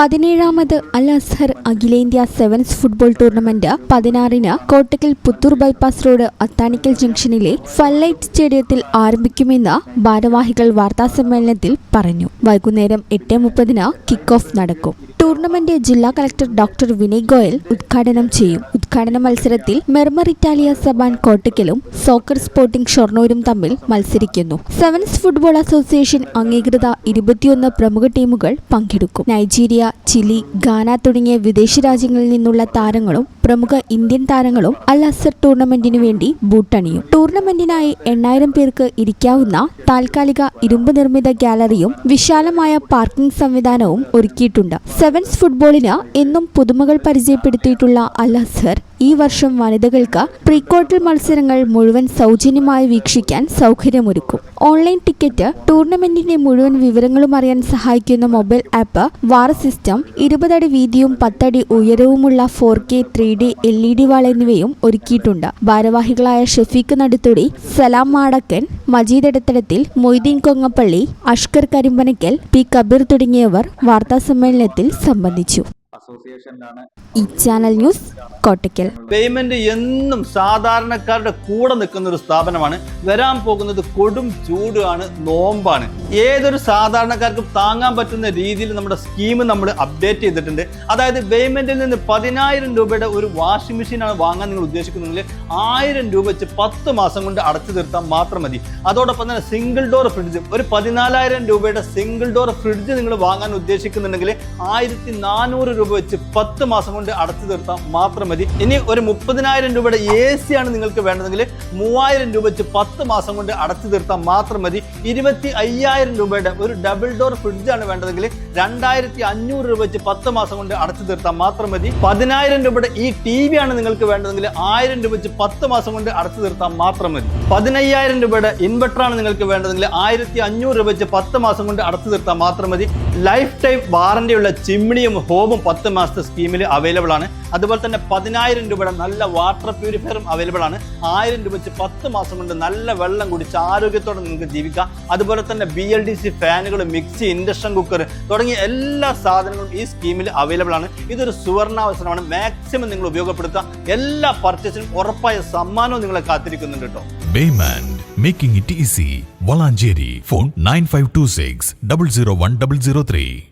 17ാമത് അൽ അസ്ഹർ അഖിലേന്ത്യാ sevens football tournament 16-ന് Kottakkal Puthur bypass road Athanikkal ജംഗ്ഷനിലെ ഫൺലൈറ്റ് സ്റ്റേഡിയത്തിൽ ആരംഭിക്കുമെന്ന് ഭാരവാഹികൾ വാർത്താസമ്മേളനത്തിൽ പറഞ്ഞു. വൈകുന്നേരം 8:30-ന് കിക്ക് ഓഫ് നടക്കും. ടൂർണമെന്റ് ജില്ലാ കളക്ടർ ഡോക്ടർ വിനയ് ഗോയൽ ഉദ്ഘാടനം ചെയ്യും. ഉദ്ഘാടന മത്സരത്തിൽ മെർമർ ഇറ്റാലിയ സബാൻ കോട്ടക്കലും സോക്കർ സ്പോർട്ടിംഗ് ഷൊർണൂരും തമ്മിൽ മത്സരിക്കുന്നു. സെവൻസ് ഫുട്ബോൾ അസോസിയേഷൻ അംഗീകൃത 21 പ്രമുഖ ടീമുകൾ പങ്കെടുക്കും. നൈജീരിയ, ചിലി, ഗാന തുടങ്ങിയ വിദേശ രാജ്യങ്ങളിൽ നിന്നുള്ള താരങ്ങളും പ്രമുഖ ഇന്ത്യൻ താരങ്ങളും അൽ അസ്ഹർ ടൂർണമെന്റിനു വേണ്ടി ബൂട്ടണിയും. ടൂർണമെന്റിനായി 8000 പേർക്ക് ഇരിക്കാവുന്ന താൽക്കാലിക ഇരുമ്പ് നിർമ്മിത ഗാലറിയും വിശാലമായ പാർക്കിംഗ് സംവിധാനവും ഒരുക്കിയിട്ടുണ്ട്. സെവൻസ് ഫുട്ബോളിന് എന്നും പുതുമകൾ പരിചയപ്പെടുത്തിയിട്ടുള്ള അൽ അസ്ഹർ ഈ വർഷം വനിതകൾക്ക് പ്രീ ക്വാർട്ടർ മത്സരങ്ങൾ മുഴുവൻ സൗജന്യമായി വീക്ഷിക്കാൻ സൗകര്യമൊരുക്കും. ഓൺലൈൻ ടിക്കറ്റ്, ടൂർണമെന്റിന്റെ മുഴുവൻ വിവരങ്ങളും അറിയാൻ സഹായിക്കുന്ന മൊബൈൽ ആപ്പ്, വാർ സിസ്റ്റം, 20 അടി വീതിയും 10 അടി ഉയരവുമുള്ള 4K 3D LED വാൾ എന്നിവയും ഒരുക്കിയിട്ടുണ്ട്. ഭാരവാഹികളായ ഷഫീഖ് നടുത്തൊടി, സലാം മാടക്കൻ, മജീദ് എടത്തടത്തിൽ, മൊയ്തീൻ കൊങ്ങപ്പള്ളി, അഷ്കർ കരിമ്പനക്കൽ, പി കബീർ തുടങ്ങിയവർ വാർത്താസമ്മേളനത്തിൽ സംബന്ധിച്ചു. ഈ ചാനൽ ന്യൂസ് കോട്ടക്കൽ. പേയ്മെന്റ് എന്നും സാധാരണക്കാരുടെ കൂടെ നിൽക്കുന്ന ഒരു സ്ഥാപനമാണ്. വരാൻ പോകുന്നത് കൊടും ചൂടാണ്, നോമ്പാണ്. ഏതൊരു സാധാരണക്കാർക്കും താങ്ങാൻ പറ്റുന്ന രീതിയിൽ നമ്മുടെ സ്കീം നമ്മൾ അപ്ഡേറ്റ് ചെയ്തിട്ടുണ്ട്. അതായത് പേയ്മെന്റിൽ നിന്ന് 10,000 രൂപയുടെ ഒരു വാഷിംഗ് മെഷീനാണ് വാങ്ങാൻ നിങ്ങൾ ഉദ്ദേശിക്കുന്നെങ്കിൽ 1000 രൂപ വെച്ച് 10 മാസം കൊണ്ട് അടച്ചു തീർത്താൽ മാത്രം മതി. അതോടൊപ്പം തന്നെ സിംഗിൾ ഡോർ ഫ്രിഡ്ജ്, ഒരു 14,000 രൂപയുടെ സിംഗിൾ ഡോർ ഫ്രിഡ്ജ് നിങ്ങൾ വാങ്ങാൻ ഉദ്ദേശിക്കുന്നുണ്ടെങ്കിൽ 1400 രൂപ വെച്ച് 10 മാസം കൊണ്ട് അടച്ചു തീർത്താൽ മാത്രം മതി. ഇനി ഒരു 30,000 രൂപയുടെ AC ആണ് നിങ്ങൾക്ക് വേണ്ടതെങ്കിൽ 3000 രൂപ വെച്ച് 10 മാസം കൊണ്ട് അടച്ചു തീർത്താൽ മാത്രം മതി. 25,000 രൂപയുടെ ഒരു ഡബിൾ ഡോർ ഫ്രിഡ്ജ് ആണ് വേണ്ടതെങ്കിൽ 2500 രൂപ വെച്ച് 10 മാസം കൊണ്ട് അടച്ചു തീർത്താൽ മാത്രം മതി. 10,000 രൂപയുടെ ഈ TV ആണ് നിങ്ങൾക്ക് വേണ്ടതെങ്കിൽ 1000 രൂപ വെച്ച് 10 മാസം കൊണ്ട് അടച്ചു തീർത്താൽ മാത്രം മതി. 15,000 രൂപയുടെ ഇൻവെർട്ടർ ആണ് നിങ്ങൾക്ക് വേണ്ടതെങ്കിൽ 1500 രൂപ വെച്ച് 10 മാസം കൊണ്ട് അടച്ചു തീർത്താൽ മാത്രം മതി. ലൈഫ് ടൈം വാറന്റിയുള്ള ചിമ്മിണിയും ഹോബും 10 മാസത്തെ സ്കീമിൽ അവൈലബിൾ ആണ്. അതുപോലെ തന്നെ 10,000 രൂപയുടെ നല്ല വാട്ടർ പ്യൂരിഫയറും അവൈലബിൾ ആണ്. 1000 രൂപ വെച്ച് 10 മാസം കൊണ്ട് നല്ല വെള്ളം കുടിച്ച് ആരോഗ്യത്തോടെ നിങ്ങൾക്ക് ജീവിക്കാം. അതുപോലെ തന്നെ BLDC ഫാനുകൾ, മിക്സി, ഇൻഡക്ഷൻ കുക്കർ തുടങ്ങിയ എല്ലാ സാധനങ്ങളും ഈ സ്കീമിൽ അവൈലബിൾ ആണ്. ഇതൊരു സുവർണാവസരമാണ്. മാക്സിമം നിങ്ങൾ ഉപയോഗപ്പെടുത്തുക. എല്ലാ പർച്ചേസിനും ഉറപ്പായ സമ്മാനവും നിങ്ങളെ കാത്തിരിക്കുന്നുണ്ട് കേട്ടോ. Baymand, making it easy. Valanjeri. Phone 9526 001 003.